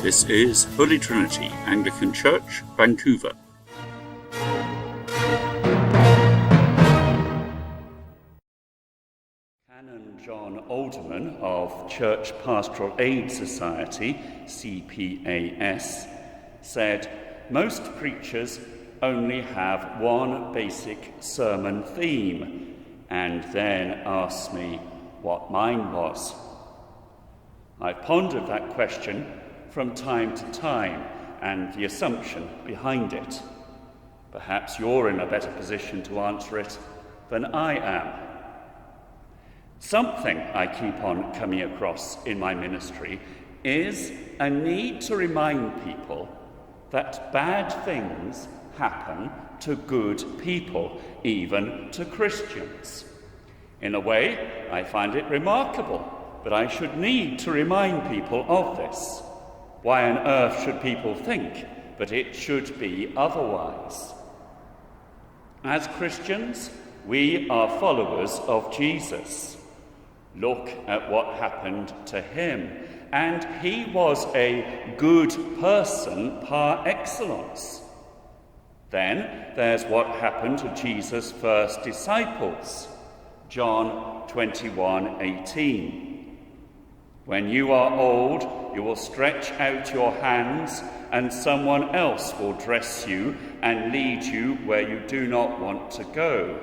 This is Holy Trinity Anglican Church, Vancouver. Canon John Alderman of Church Pastoral Aid Society, CPAS, said, "Most preachers only have one basic sermon theme, and then ask me what mine was." I've pondered that question from time to time and the assumption behind it. Perhaps you're in a better position to answer it than I am. Something I keep on coming across in my ministry is a need to remind people that bad things happen to good people, even to Christians. In a way, I find it remarkable, but I should need to remind people of this. Why on earth should people think that it should be otherwise? As Christians, we are followers of Jesus. Look at what happened to him. And he was a good person par excellence. Then there's what happened to Jesus' first disciples. John 21:18. When you are old, you will stretch out your hands, and someone else will dress you and lead you where you do not want to go.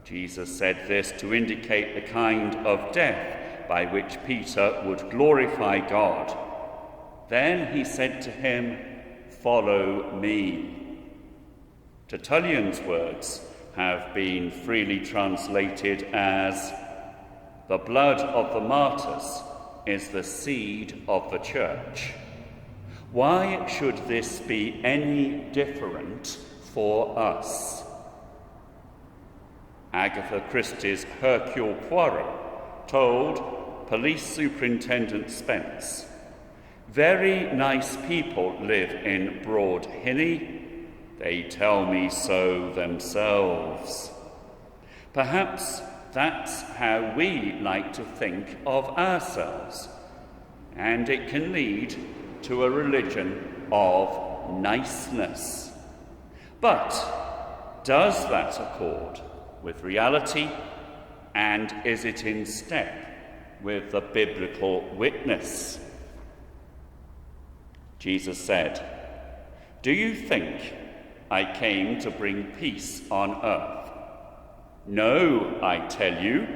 Jesus said this to indicate the kind of death by which Peter would glorify God. Then he said to him, "Follow me." Tertullian's words have been freely translated as, "The blood of the martyrs is the seed of the church." Why should this be any different for us? Agatha Christie's Hercule Poirot told Police Superintendent Spence, "Very nice people live in Broad Hinny. They tell me so themselves." Perhaps that's how we like to think of ourselves, and it can lead to a religion of niceness. But does that accord with reality, and is it in step with the biblical witness? Jesus said, "Do you think I came to bring peace on earth? No, I tell you,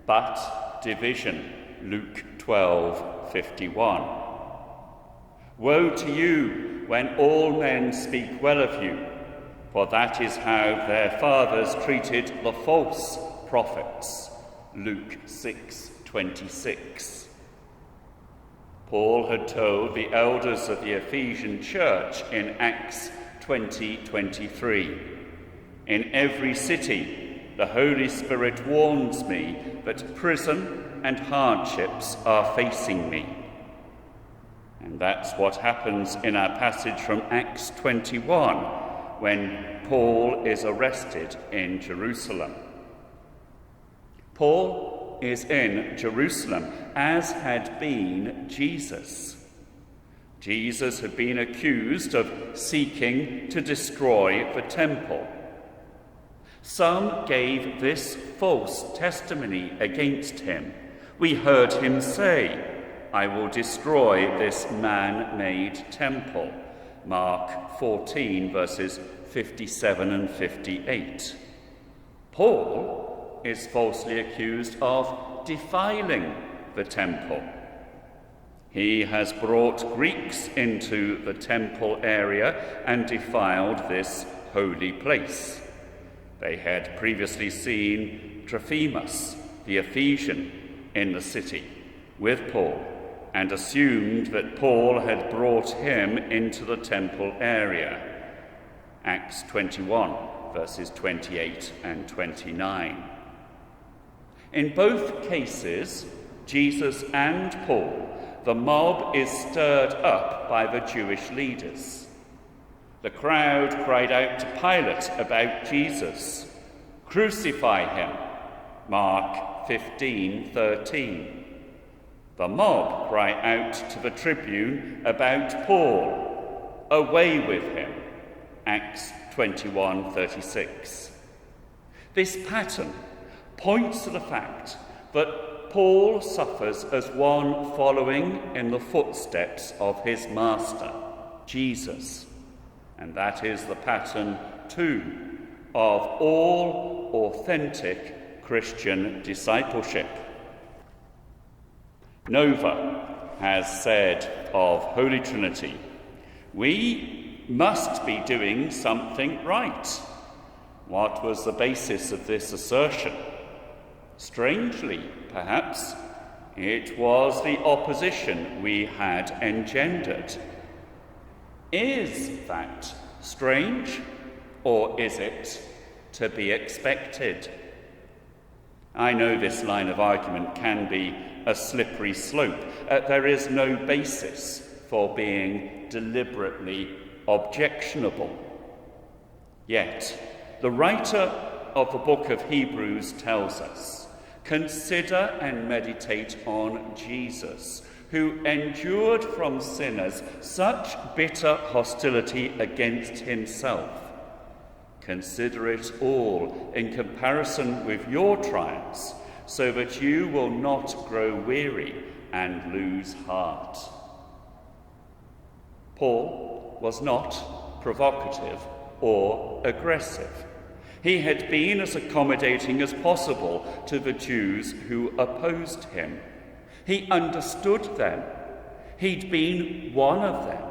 but division." Luke 12:51. "Woe to you when all men speak well of you, for that is how their fathers treated the false prophets." Luke 6:26. Paul had told the elders of the Ephesian church in Acts 20:23, "In every city the Holy Spirit warns me that prison and hardships are facing me." And that's what happens in our passage from Acts 21, when Paul is arrested in Jerusalem. Paul is in Jerusalem, as had been Jesus. Jesus had been accused of seeking to destroy the temple. Some gave this false testimony against him. We heard him say, "I will destroy this man-made temple." Mark 14, verses 57 and 58. Paul is falsely accused of defiling the temple. He has brought Greeks into the temple area and defiled this holy place. They had previously seen Trophimus, the Ephesian, in the city with Paul, and assumed that Paul had brought him into the temple area. Acts 21, verses 28 and 29. In both cases, Jesus and Paul, the mob is stirred up by the Jewish leaders. The crowd cried out to Pilate about Jesus, "Crucify him." Mark 15:13. The mob cry out to the tribune about Paul. Away with him. Acts 21:36. This pattern points to the fact that Paul suffers as one following in the footsteps of his master, Jesus. And that is the pattern, too, of all authentic Christian discipleship. Nova has said of Holy Trinity, we must be doing something right. What was the basis of this assertion? Strangely, perhaps, it was the opposition we had engendered. Is that strange, or is it to be expected? I know this line of argument can be a slippery slope. There is no basis for being deliberately objectionable. Yet, the writer of the book of Hebrews tells us, consider and meditate on Jesus, who endured from sinners such bitter hostility against himself. Consider it all in comparison with your trials, so that you will not grow weary and lose heart. Paul was not provocative or aggressive. He had been as accommodating as possible to the Jews who opposed him. He understood them. He'd been one of them.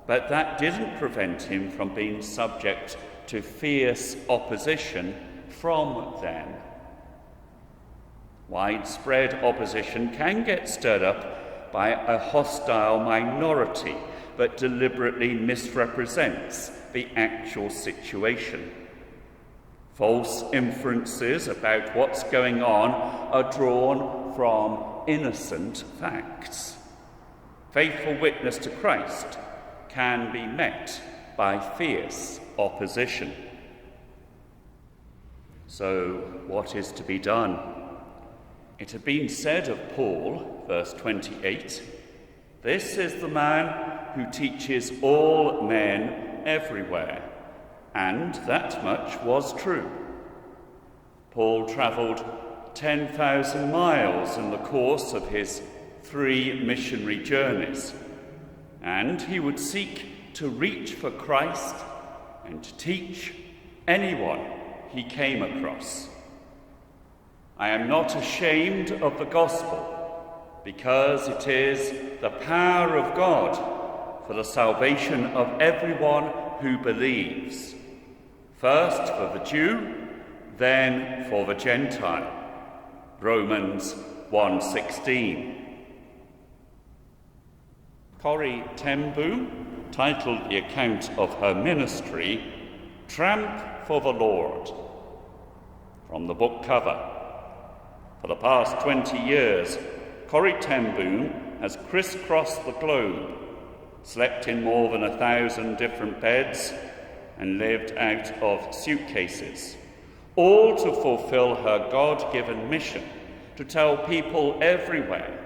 But that didn't prevent him from being subject to fierce opposition from them. Widespread opposition can get stirred up by a hostile minority that deliberately misrepresents the actual situation. False inferences about what's going on are drawn from innocent facts. Faithful witness to Christ can be met by fierce opposition. So, what is to be done? It had been said of Paul, verse 28, "This is the man who teaches all men everywhere," and that much was true. Paul travelled 10,000 miles in the course of his 3 missionary journeys, and he would seek to reach for Christ and to teach anyone he came across. I am not ashamed of the gospel, because it is the power of God for the salvation of everyone who believes, first for the Jew, then for the Gentile. Romans 1:16. Corrie ten Boom titled the account of her ministry, "Tramp for the Lord." From the book cover. For the past 20 years, Corrie ten Boom has crisscrossed the globe, slept in more than 1,000 different beds, and lived out of suitcases, all to fulfill her God-given mission to tell people everywhere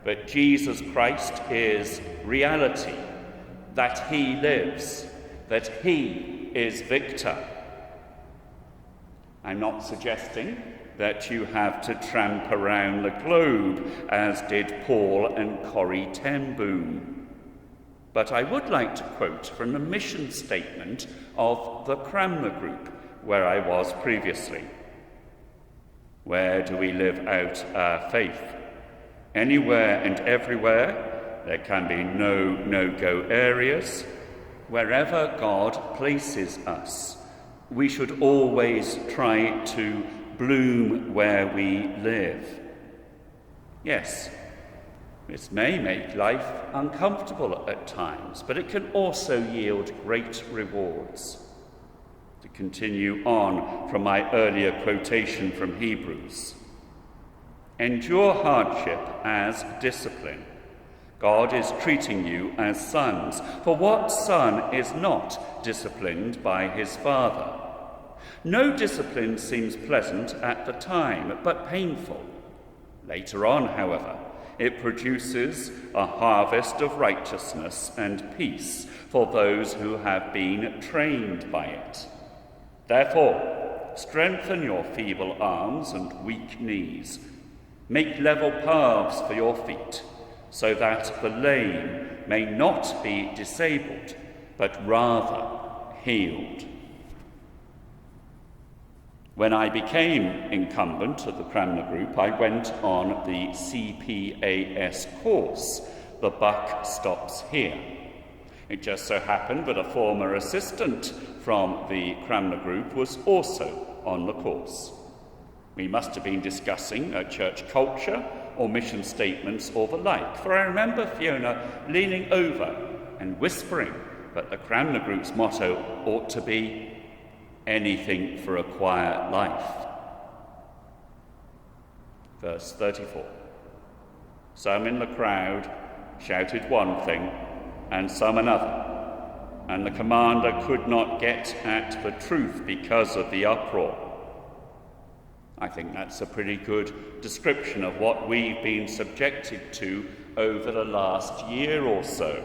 that Jesus Christ is reality, that he lives, that he is victor. I'm not suggesting that you have to tramp around the globe as did Paul and Corrie ten Boom. But I would like to quote from the mission statement of the Cranmer Group, where I was previously. Where do we live out our faith? Anywhere and everywhere. There can be no no-go areas. Wherever God places us, we should always try to bloom where we live. Yes, this may make life uncomfortable at times, but it can also yield great rewards. To continue on from my earlier quotation from Hebrews, endure hardship as discipline. God is treating you as sons, for what son is not disciplined by his father? No discipline seems pleasant at the time, but painful. Later on, however, it produces a harvest of righteousness and peace for those who have been trained by it. Therefore, strengthen your feeble arms and weak knees. Make level paths for your feet, so that the lame may not be disabled, but rather healed. When I became incumbent at the Cranmer Group, I went on the CPAS course. The buck stops here. It just so happened that a former assistant from the Cranmer Group was also on the course. We must have been discussing church culture or mission statements or the like, for I remember Fiona leaning over and whispering that the Cranmer Group's motto ought to be anything for a quiet life. Verse 34. Some in the crowd shouted one thing and some another, and the commander could not get at the truth because of the uproar. I think that's a pretty good description of what we've been subjected to over the last year or so.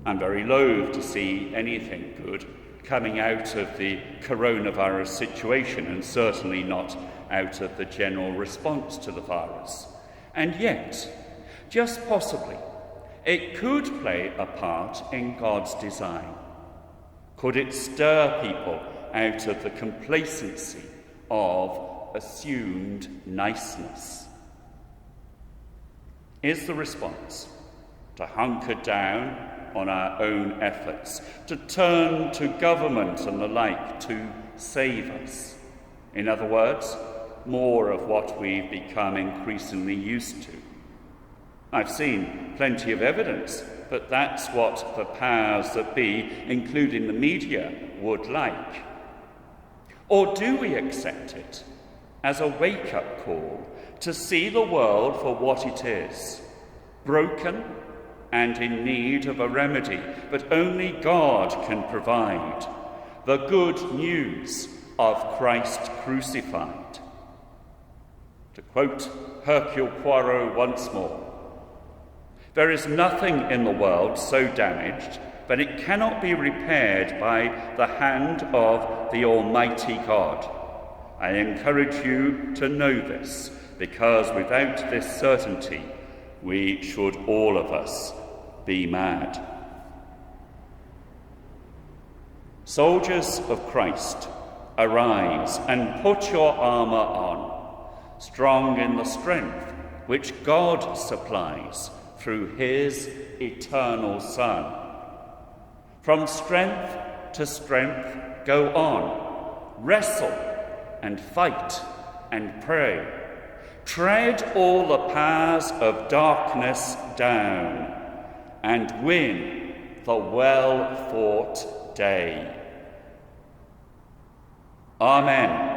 I'm very loath to see anything good coming out of the coronavirus situation, and certainly not out of the general response to the virus. And yet, just possibly, it could play a part in God's design. Could it stir people out of the complacency of assumed niceness? Is the response to hunker down on our own efforts, to turn to government and the like to save us? In other words, more of what we've become increasingly used to. I've seen plenty of evidence that that's what the powers that be, including the media, would like. Or do we accept it as a wake-up call to see the world for what it is, broken and in need of a remedy that only God can provide, the good news of Christ crucified? To quote Hercule Poirot once more, there is nothing in the world so damaged that it cannot be repaired by the hand of the Almighty God. I encourage you to know this, because without this certainty, we should all of us be mad. Soldiers of Christ, arise and put your armour on, strong in the strength which God supplies through his eternal Son. From strength to strength go on, wrestle and fight and pray. Tread all the powers of darkness down and win the well-fought day. Amen.